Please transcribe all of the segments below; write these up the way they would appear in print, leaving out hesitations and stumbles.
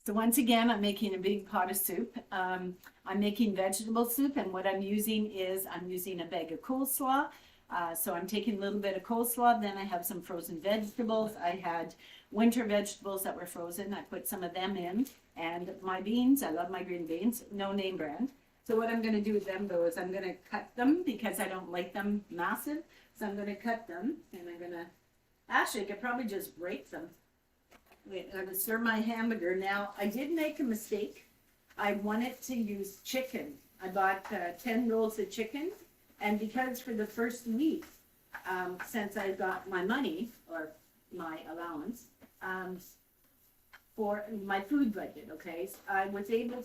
So once again, I'm making a big pot of soup. I'm making vegetable soup, and what I'm using is I'm using a bag of coleslaw. So I'm taking a little bit of coleslaw, then I have some frozen vegetables. I had winter vegetables that were frozen. I put some of them in, and my beans. I love my green beans, no name brand. So what I'm going to do with them though is I'm going to cut them because I don't like them massive. So I'm going to cut them, and I'm going to, actually I could probably just break them. Wait, I'm gonna serve my hamburger. Now, I did make a mistake. I wanted to use chicken. I bought 10 rolls of chicken, and because for the first week, since I got my money, or my allowance, for my food budget, okay, I was able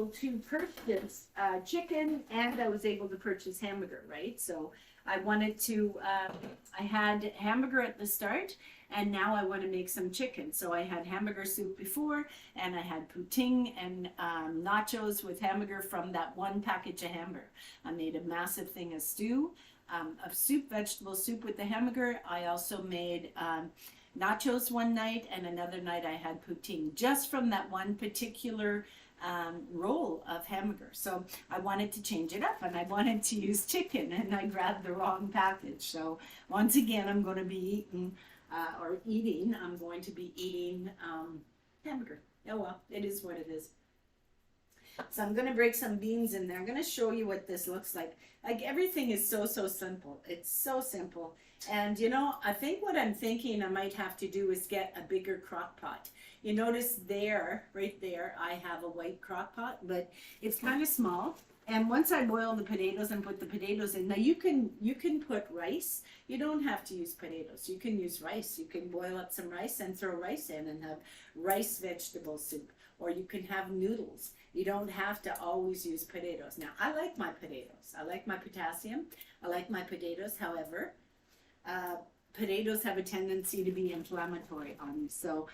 to purchase chicken, and I was able to purchase hamburger, right? So I wanted to, I had hamburger at the start, and now I want to make some chicken. So I had hamburger soup before, and I had poutine and nachos with hamburger from that one package of hamburger. I made a massive thing of stew, of soup, vegetable soup with the hamburger. I also made nachos one night, and another night I had poutine just from that one particular roll of hamburger. So I wanted to change it up, and I wanted to use chicken, and I grabbed the wrong package. So once again, I'm going to be eating hamburger. Oh well, it is what it is. So I'm going to break some beans in there. I'm going to show you what this looks like. Like, everything is so simple. It's so simple. And you know, I think what I'm thinking I might have to do is get a bigger crock pot. You notice there, right there, I have a white crock pot, but it's kind of small. And once I boil the potatoes and put the potatoes in, now you can put rice. You don't have to use potatoes. You can use rice. You can boil up some rice and throw rice in and have rice vegetable soup. Or you can have noodles. You don't have to always use potatoes. Now, I like my potatoes. I like my potassium. I like my potatoes. However, potatoes have a tendency to be inflammatory on me. So,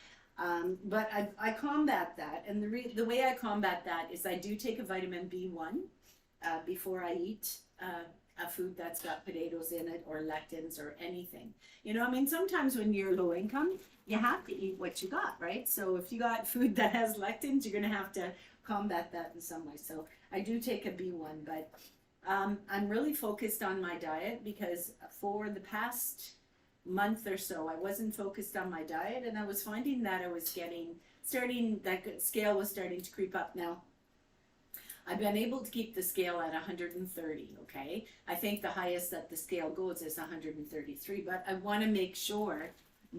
but I combat that. And the way I combat that is I do take a vitamin B1 before I eat a food that's got potatoes in it, or lectins, or anything. You know, I mean, sometimes when you're low income, you have to eat what you got, right? So if you got food that has lectins, you're going to have to combat that in some way. So I do take a B1, but I'm really focused on my diet, because for the past month or so, I wasn't focused on my diet, and I was finding that I was that scale was starting to creep up. Now, I've been able to keep the scale at 130, okay? I think the highest that the scale goes is 133, but I want to make sure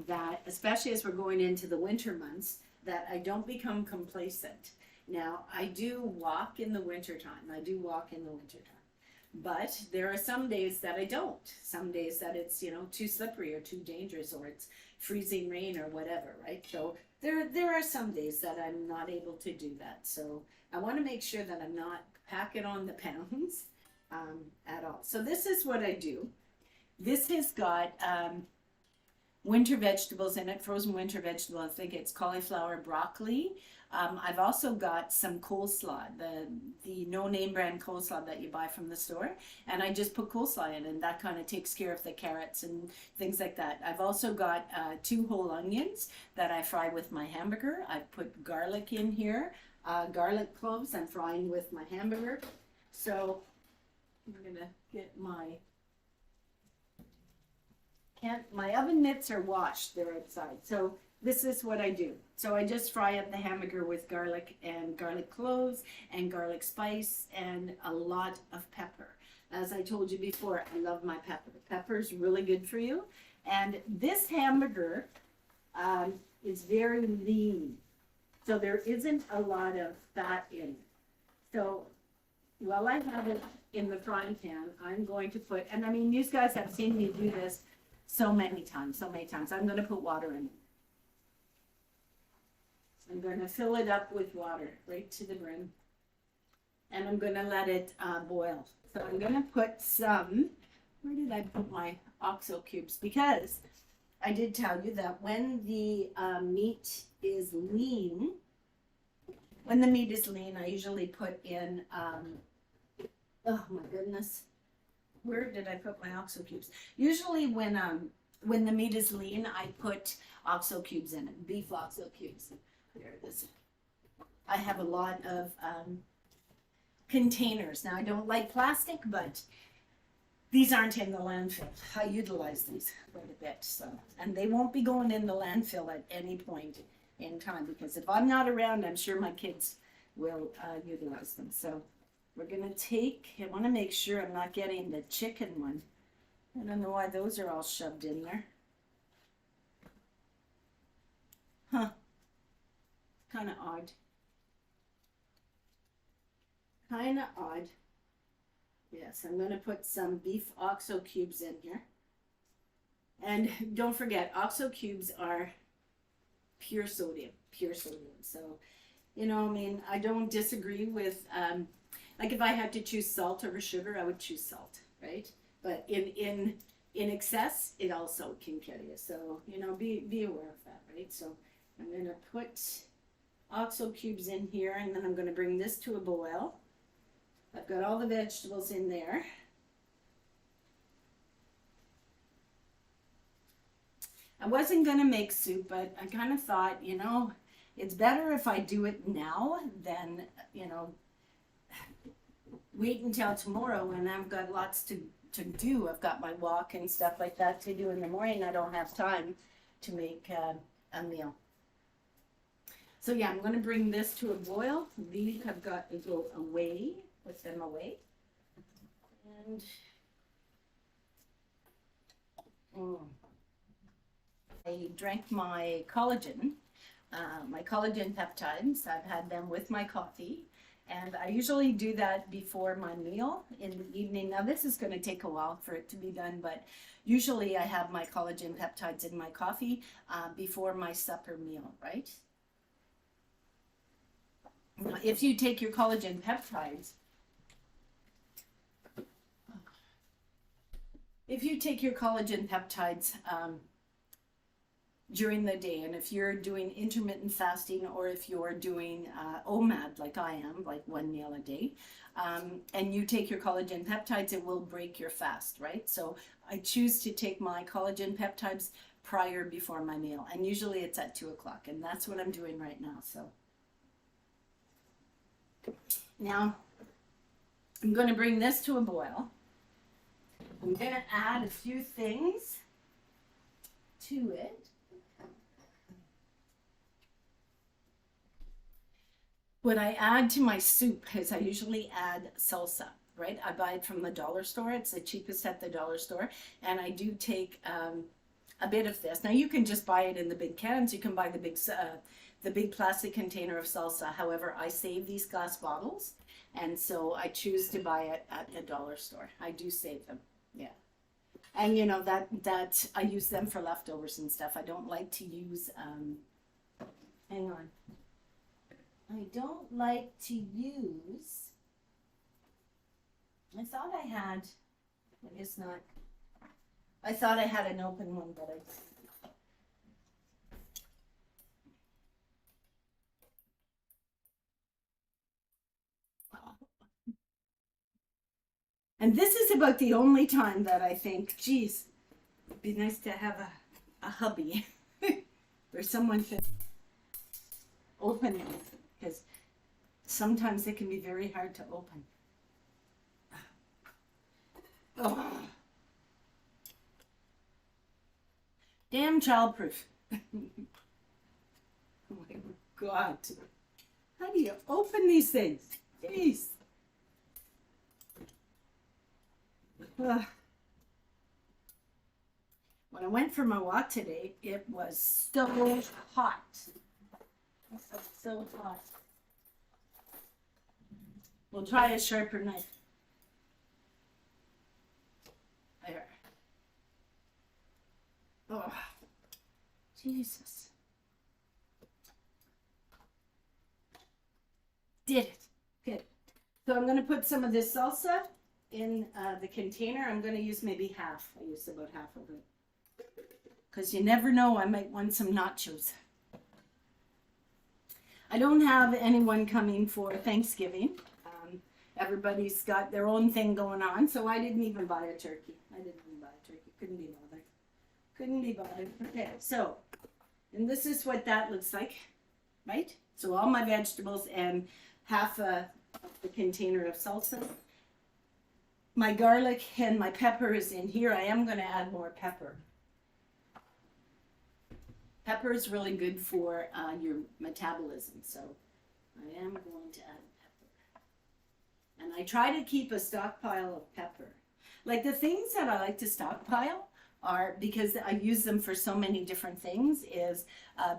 that, especially as we're going into the winter months, that I don't become complacent. Now, I do walk in the wintertime. But there are some days that I don't. Some days that it's, you know, too slippery or too dangerous, or it's freezing rain or whatever, right? So there are some days that I'm not able to do that. So I want to make sure that I'm not packing on the pounds at all. So this is what I do. This has got winter vegetables in it, frozen winter vegetable. I think it's cauliflower, broccoli. I've also got some coleslaw, the no-name brand coleslaw that you buy from the store, and I just put coleslaw in, and that kind of takes care of the carrots and things like that. I've also got 2 whole onions that I fry with my hamburger. I put garlic in here, garlic cloves I'm frying with my hamburger. So I'm gonna get my oven mitts are washed, they're outside. So this is what I do. So I just fry up the hamburger with garlic and garlic cloves and garlic spice and a lot of pepper. As I told you before, I love my pepper. Pepper's really good for you. And this hamburger is very lean. So there isn't a lot of fat in it. So while I have it in the frying pan, I'm going to put, and I mean, you guys have seen me do this so many times. I'm going to put water in it. I'm going to fill it up with water right to the brim, and I'm going to let it boil. So I'm going to put some, where did I put my OXO cubes? Because I did tell you that when the meat is lean, I usually put in, oh my goodness, where did I put my OXO cubes? Usually when when the meat is lean, I put oxo cubes in it, beef oxo cubes. There it is. I have a lot of containers. Now I don't like plastic, but these aren't in the landfill. I utilize these quite a bit, so, and they won't be going in the landfill at any point in time, because if I'm not around, I'm sure my kids will utilize them. So we're gonna take, I wanna make sure I'm not getting the chicken one. I don't know why those are all shoved in there. Huh, kind of odd. Kind of odd. Yes, I'm going to put some beef oxo cubes in here. And don't forget, oxo cubes are pure sodium, pure sodium. So, you know, I mean, I don't disagree with, like if I had to choose salt over sugar, I would choose salt, right? But in excess, it also can kill you. So, you know, be aware of that, right? So I'm going to put oxo cubes in here, and then I'm going to bring this to a boil. I've got all the vegetables in there. I wasn't going to make soup, but I kind of thought, you know, it's better if I do it now than, you know, wait until tomorrow when I've got lots to do. I've got my walk and stuff like that to do in the morning. I don't have time to make a meal. So yeah, I'm going to bring this to a boil. These have got to go away. Put them away. And I drank my collagen peptides. I've had them with my coffee, and I usually do that before my meal in the evening. Now this is going to take a while for it to be done, but usually I have my collagen peptides in my coffee before my supper meal, right? Now, if you take your collagen peptides, during the day, and if you're doing intermittent fasting, or if you're doing OMAD like I am, like 1 meal a day, and you take your collagen peptides, it will break your fast, right? So I choose to take my collagen peptides before my meal, and usually it's at 2 o'clock, and that's what I'm doing right now. So now I'm going to bring this to a boil. I'm going to add a few things to it. What I add to my soup is I usually add salsa, right? I buy it from the dollar store. It's the cheapest at the dollar store. And I do take a bit of this. Now you can just buy it in the big cans. You can buy the big plastic container of salsa. However, I save these glass bottles, and so I choose to buy it at the dollar store. I do save them. Yeah. And you know, that I use them for leftovers and stuff. I don't like to use, hang on. I don't like to use, I thought I had, I guess not. I thought I had an open one, but I didn't. And this is about the only time that I think, geez, it'd be nice to have a hubby where someone can open it, because sometimes they can be very hard to open. Oh. Damn childproof. Oh my God. How do you open these things? Jeez. When I went for my walk today, it was so hot. It was so hot. We'll try a sharper knife. There. Oh, Jesus. Did it. Good. So I'm going to put some of this salsa in the container. I'm going to use maybe half. I used about half of it, because you never know, I might want some nachos. I don't have anyone coming for Thanksgiving. Everybody's got their own thing going on, so I didn't even buy a turkey. Couldn't be bothered. couldn't be bothered. Okay, so, and this is what that looks like, right? So all my vegetables and half the container of salsa. My garlic and my pepper is in here. I am going to add more pepper. Pepper is really good for your metabolism, so I am going to add pepper. And I try to keep a stockpile of pepper. Like the things that I like to stockpile are, because I use them for so many different things, is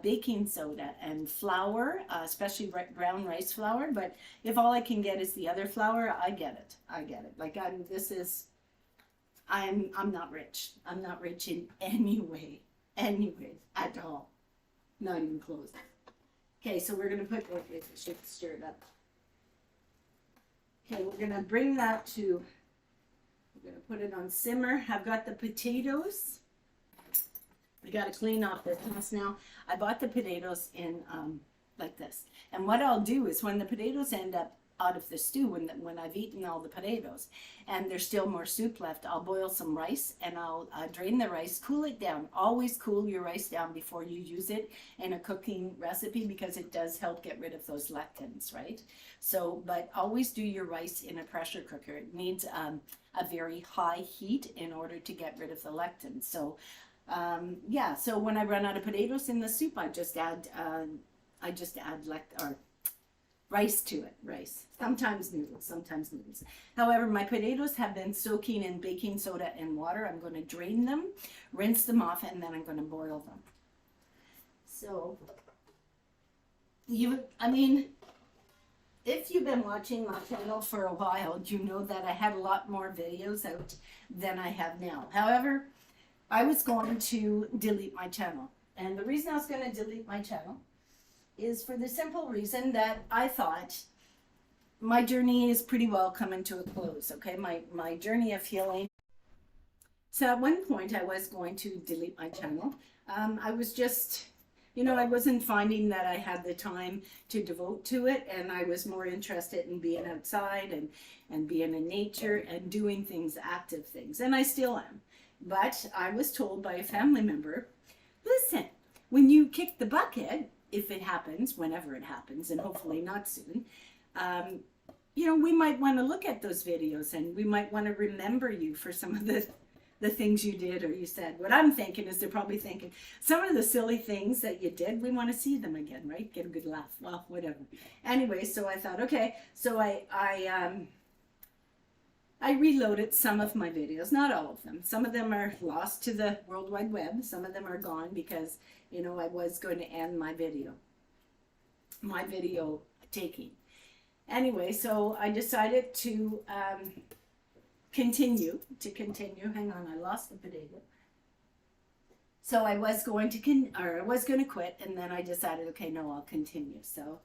baking soda and flour, especially brown rice flour. But if all I can get is the other flour, I get it. I get it. Like I'm not rich. I'm not rich in any way at all. Not even close. Okay, so we're gonna put, okay, should stir it up. Okay, we're gonna bring that to, we're gonna put it on simmer. I've got the potatoes. We gotta clean off this mess now. I bought the potatoes in like this. And what I'll do is when the potatoes end up out of the stew, when I've eaten all the potatoes and there's still more soup left, I'll boil some rice and I'll drain the rice, cool it down. Always cool your rice down before you use it in a cooking recipe, because it does help get rid of those lectins, right? So, but always do your rice in a pressure cooker. It needs a very high heat in order to get rid of the lectins. So yeah, so when I run out of potatoes in the soup, I just add rice to it, rice. Sometimes noodles. However, my potatoes have been soaking in baking soda and water. I'm going to drain them, rinse them off, and then I'm going to boil them. So, if you've been watching my channel for a while, you know that I had a lot more videos out than I have now. However, I was going to delete my channel. And the reason I was going to delete my channel is for the simple reason that I thought my journey is pretty well coming to a close, okay? My journey of healing. So at one point I was going to delete my channel. I was just, I wasn't finding that I had the time to devote to it, and I was more interested in being outside and being in nature and doing things, active things, and I still am. But I was told by a family member, listen, when you kick the bucket, if it happens, whenever it happens, and hopefully not soon, we might want to look at those videos and we might want to remember you for some of the things you did or you said. What I'm thinking is they're probably thinking, some of the silly things that you did, we want to see them again, right? Get a good laugh. Well, whatever. Anyway, so I thought, okay, so I reloaded some of my videos, not all of them. Some of them are lost to the World Wide Web. Some of them are gone because, I was going to end my video taking. Anyway, so I decided to continue. Hang on, I lost the potato. So I was going to quit, and then I decided, okay, no, I'll continue. So,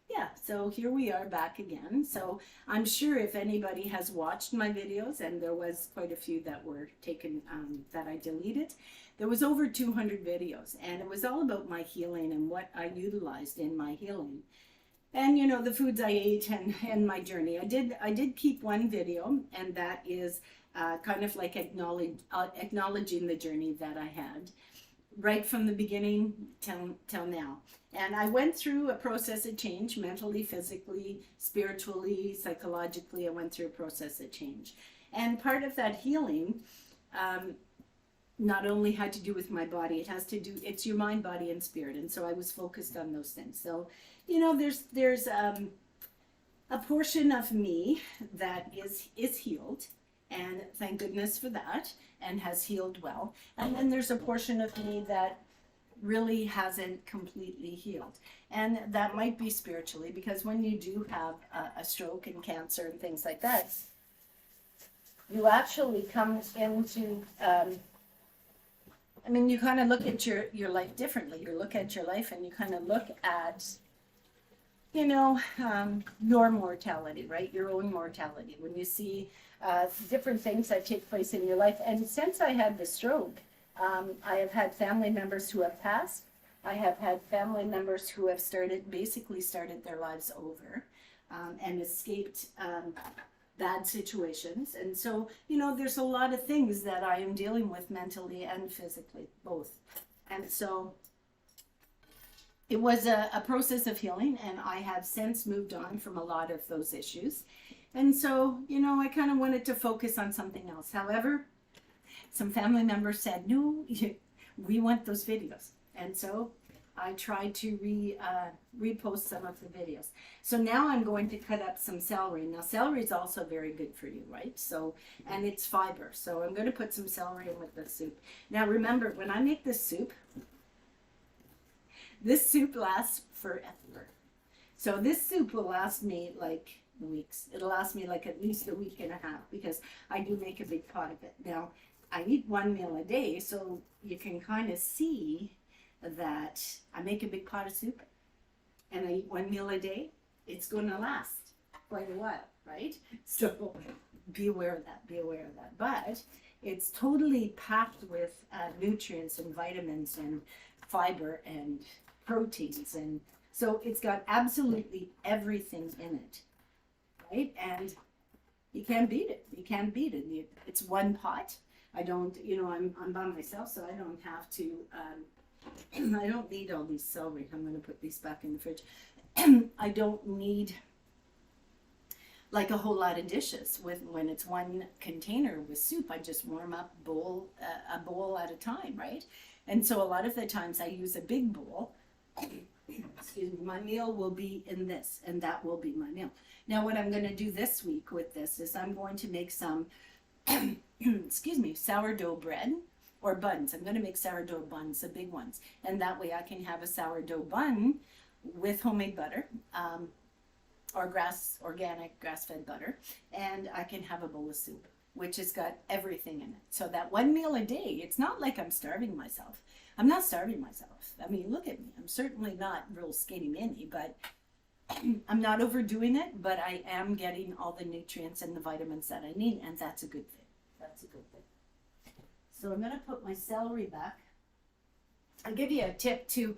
yeah, so here we are back again. So I'm sure if anybody has watched my videos, and there was quite a few that were taken, that I deleted, there was over 200 videos, and it was all about my healing and what I utilized in my healing. And, the foods I ate and my journey. I did keep one video, and that is kind of like acknowledging the journey that I had right from the beginning till now. And I went through a process of change, mentally, physically, spiritually, psychologically. I went through a process of change. And part of that healing not only had to do with my body, it's your mind, body, and spirit. And so I was focused on those things. So, there's a portion of me that is healed, and thank goodness for that, and has healed well. And then there's a portion of me that really hasn't completely healed. And that might be spiritually, because when you do have a stroke and cancer and things like that, you actually come into, you kind of look at your life differently. You look at your life and you kind of look at, your mortality, right? Your own mortality. When you see different things that take place in your life. And since I had the stroke, I have had family members who have passed. I have had family members who have basically started their lives over, and escaped bad situations. And so, you know, there's a lot of things that I am dealing with mentally and physically, both. And so it was a process of healing, and I have since moved on from a lot of those issues. And so, you know, I kind of wanted to focus on something else. However, some family members said, no, we want those videos. And so I tried to repost some of the videos. So now I'm going to cut up some celery. Now celery is also very good for you, right? So, and it's fiber. So I'm going to put some celery in with the soup. Now remember, when I make this soup lasts forever. So this soup will last me like weeks. It'll last me like at least a week and a half, because I do make a big pot of it. Now I eat one meal a day, so you can kind of see that I make a big pot of soup and I eat one meal a day. It's going to last quite a while, right? So be aware of that, be aware of that. But it's totally packed with nutrients and vitamins and fiber and proteins, and so it's got absolutely everything in it, right? And you can't beat it. You can't beat it. It's one pot. I don't, you know, I'm by myself, so I don't have to, I don't need all these celery. I'm going to put these back in the fridge. I don't need like a whole lot of dishes when it's one container with soup. I just warm up a bowl at a time, right? And so a lot of the times I use a big bowl. Excuse me, my meal will be in this, and that will be my meal. Now what I'm going to do this week with this is I'm going to make some excuse me, sourdough bread or buns. I'm going to make sourdough buns, the big ones, and that way I can have a sourdough bun with homemade butter, or organic grass-fed butter, and I can have a bowl of soup, which has got everything in it. So that one meal a day, it's not like I'm starving myself. I'm not starving myself. I mean, look at me. I'm certainly not real skinny mini, but I'm not overdoing it, but I am getting all the nutrients and the vitamins that I need, and that's a good thing. That's a good thing. So I'm going to put my celery back. I'll give you a tip too.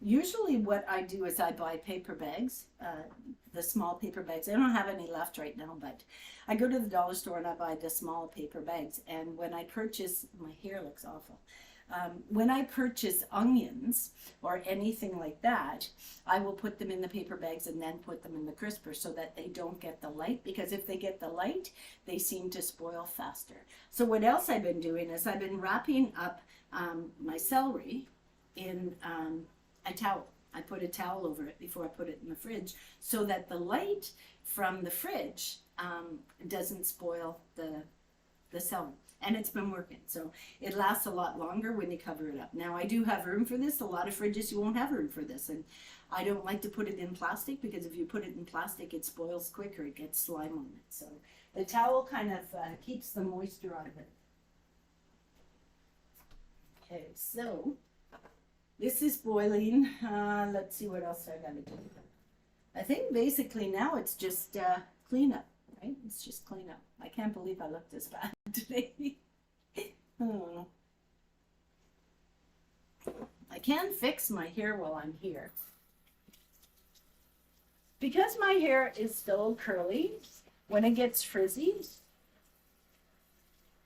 Usually what I do is I buy paper bags, the small paper bags. I don't have any left right now, but I go to the dollar store and I buy the small paper bags. And when I purchase, my hair looks awful. When I purchase onions or anything like that, I will put them in the paper bags and then put them in the crisper so that they don't get the light, because if they get the light, they seem to spoil faster. So what else I've been doing is I've been wrapping up my celery in a towel. I put a towel over it before I put it in the fridge so that the light from the fridge doesn't spoil the celery. And it's been working, so it lasts a lot longer when you cover it up. Now I do have room for this. A lot of fridges you won't have room for this, and I don't like to put it in plastic, because if you put it in plastic it spoils quicker, it gets slime on it. So the towel kind of keeps the moisture out of it. Okay, so this is boiling. Let's see what else I gotta do. I think basically now it's just cleanup. Right? It's just clean up. I can't believe I look this bad today. Oh. I can fix my hair while I'm here. Because my hair is still curly, when it gets frizzy,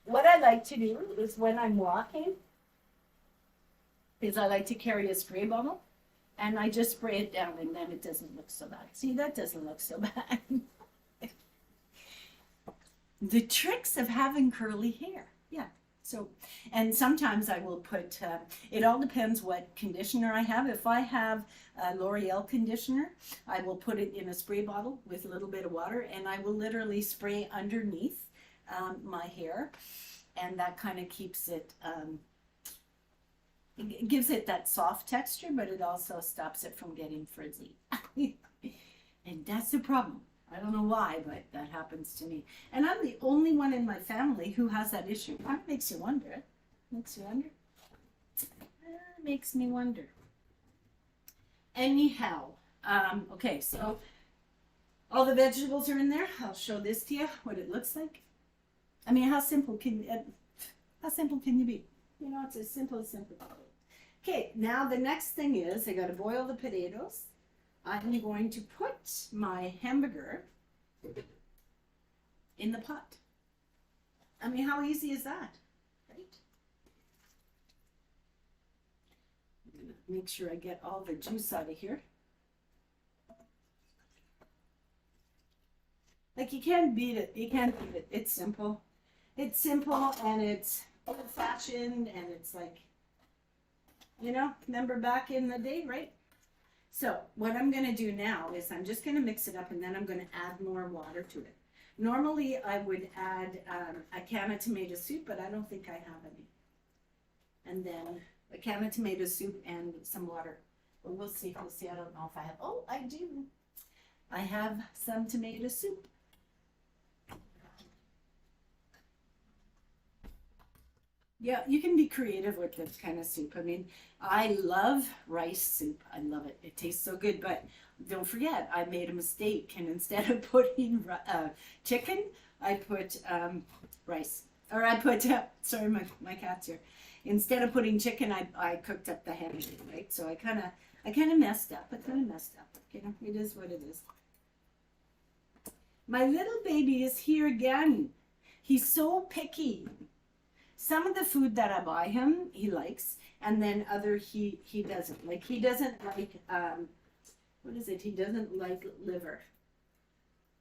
what I like to do is when I'm walking, is I like to carry a spray bottle and I just spray it down, and then it doesn't look so bad. See, that doesn't look so bad. The tricks of having curly hair. Yeah. So, and sometimes I will put, it all depends what conditioner I have. If I have a L'Oreal conditioner, I will put it in a spray bottle with a little bit of water, and I will literally spray underneath my hair, and that kind of keeps it, it gives it that soft texture, but it also stops it from getting frizzy. And that's the problem. I don't know why, but that happens to me. And I'm the only one in my family who has that issue. That makes you wonder. Makes you wonder? Makes me wonder. Anyhow, okay, so all the vegetables are in there. I'll show this to you, what it looks like. I mean, how simple can you be? You know, it's as simple as simple. Okay, now the next thing is I got to boil the potatoes. I'm going to put my hamburger in the pot. I mean, how easy is that, right? I'm gonna make sure I get all the juice out of here. Like, you can't beat it. You can't beat it. It's simple. It's simple, and it's old-fashioned, and it's like, you know, remember back in the day, right? So what I'm going to do now is I'm just going to mix it up, and then I'm going to add more water to it. Normally, I would add a can of tomato soup, but I don't think I have any. And then a can of tomato soup and some water. But we'll see. We'll see. I don't know if I have. Oh, I do. I have some tomato soup. Yeah, you can be creative with this kind of soup. I mean, I love rice soup. I love it. It tastes so good. But don't forget, I made a mistake. And instead of putting chicken, I put rice. Or I put, sorry, my cat's here. Instead of putting chicken, I cooked up the ham, right? So I kind of messed up. You know, it is what it is. My little baby is here again. He's so picky. Some of the food that I buy him, he likes, and then other he doesn't. Like, he doesn't like, what is it? He doesn't like liver.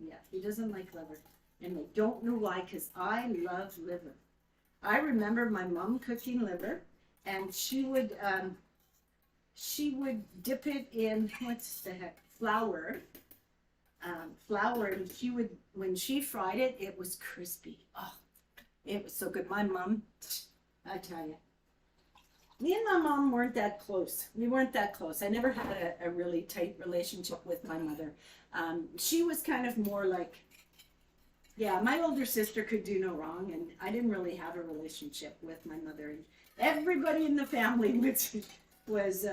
Yeah, he doesn't like liver. And I don't know why, because I love liver. I remember my mom cooking liver, and she would dip it in, what's the heck, flour, and she would, when she fried it, it was crispy. Oh, it was so good. My mom, I tell you, me and my mom weren't that close. We weren't that close. I never had a really tight relationship with my mother. She was kind of more like, yeah, my older sister could do no wrong, and I didn't really have a relationship with my mother. And everybody in the family was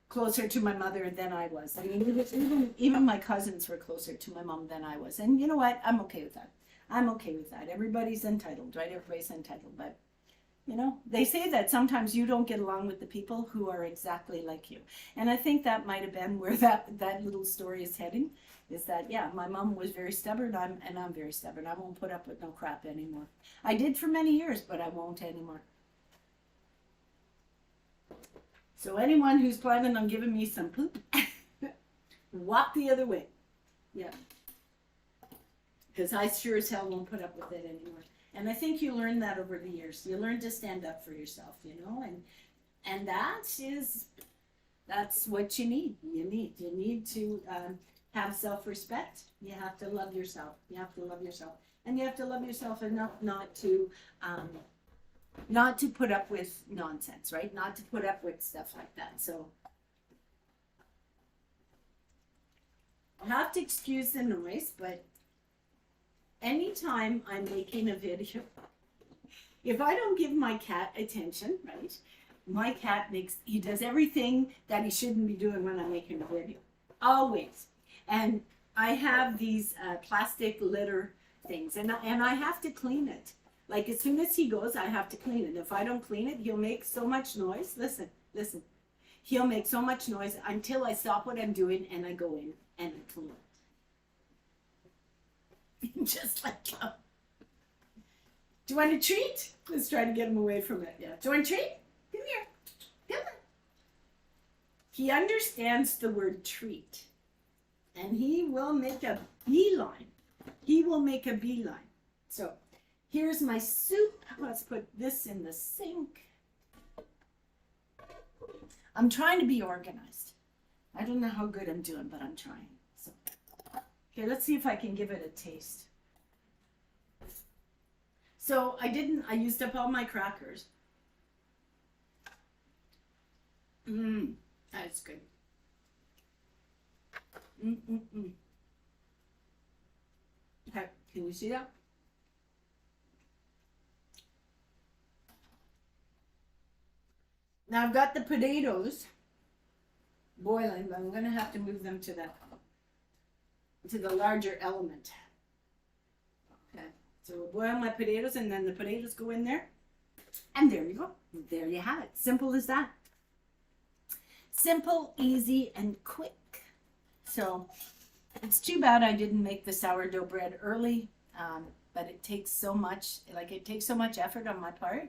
closer to my mother than I was. I mean, even my cousins were closer to my mom than I was. And you know what? I'm okay with that. I'm okay with that. Everybody's entitled, right? Everybody's entitled. But, you know, they say that sometimes you don't get along with the people who are exactly like you. And I think that might have been where that little story is heading, is that, yeah, my mom was very stubborn, and I'm very stubborn. I won't put up with no crap anymore. I did for many years, but I won't anymore. So anyone who's planning on giving me some poop, walk the other way. Yeah. Because I sure as hell won't put up with it anymore. And I think you learn that over the years. You learn to stand up for yourself, you know, and that's what you need. You need to have self-respect. You have to love yourself. You have to love yourself, and you have to love yourself enough not to put up with nonsense, right? Not to put up with stuff like that. So I'll have to excuse the noise, but anytime I'm making a video, if I don't give my cat attention, right, my cat he does everything that he shouldn't be doing when I'm making a video. Always. And I have these plastic litter things, and I have to clean it. Like, as soon as he goes, I have to clean it. If I don't clean it, he'll make so much noise. Listen. He'll make so much noise until I stop what I'm doing and I go in and I clean it. Just like that. Do you want a treat? Let's try to get him away from it. Yeah. Do you want a treat? Come here. Come on. He understands the word treat. And he will make a beeline. He will make a beeline. So here's my soup. Let's put this in the sink. I'm trying to be organized. I don't know how good I'm doing, but I'm trying. So, okay, let's see if I can give it a taste. So I used up all my crackers. That's good. Okay, can you see that? Now I've got the potatoes boiling, but I'm going to have to move them to the larger element. Okay, so we'll boil my potatoes, and then the potatoes go in there. And there you go. There you have it. Simple as that. Simple, easy, and quick. So it's too bad I didn't make the sourdough bread early. but it takes so much, like it takes so much effort on my part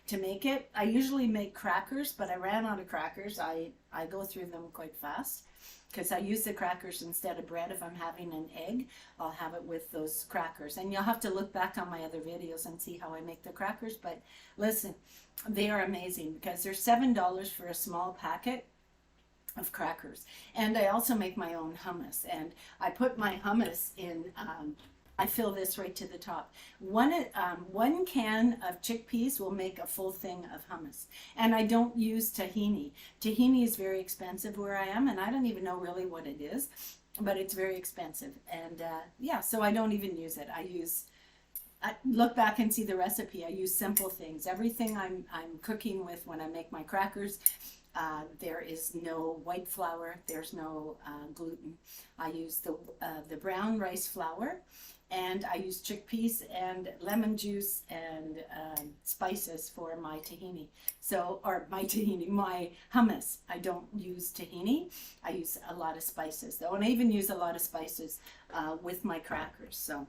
to make it. I usually make crackers, but I ran out of crackers. I go through them quite fast because I use the crackers instead of bread. If I'm having an egg, I'll have it with those crackers. And you'll have to look back on my other videos and see how I make the crackers. But listen, they are amazing because they're $7 for a small packet of crackers. And I also make my own hummus. And I put my hummus in, I fill this right to the top. One can of chickpeas will make a full thing of hummus. And I don't use tahini. Tahini is very expensive where I am, and I don't even know really what it is, but it's very expensive. And yeah, so I don't even use it. I look back and see the recipe. I use simple things. Everything I'm cooking with when I make my crackers, there is no white flour. There's no gluten. I use the brown rice flour, and I use chickpeas and lemon juice and spices for my tahini. So, or my tahini, my hummus. I don't use tahini. I use a lot of spices though, and I even use a lot of spices with my crackers. So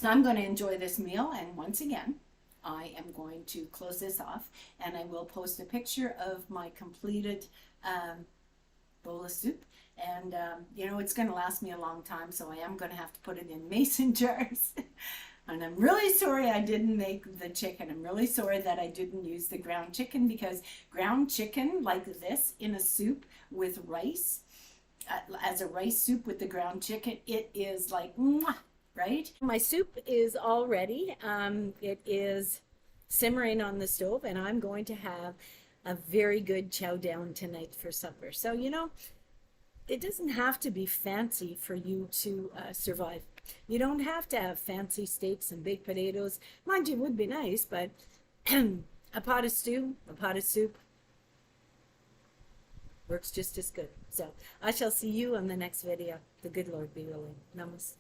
I'm going to enjoy this meal, and once again, I am going to close this off, and I will post a picture of my completed bowl of soup. And you know, it's going to last me a long time, so I am going to have to put it in mason jars. And I'm really sorry I didn't make the chicken. I'm really sorry that I didn't use the ground chicken, because ground chicken like this in a soup with rice, as a rice soup with the ground chicken, it is like mwah, right? My soup is all ready. It is simmering on the stove, and I'm going to have a very good chow down tonight for supper. So, you know, it doesn't have to be fancy for you to survive. You don't have to have fancy steaks and baked potatoes. Mind you, it would be nice, but a pot of stew, a pot of soup works just as good. So I shall see you on the next video. The good Lord be willing. Namaste.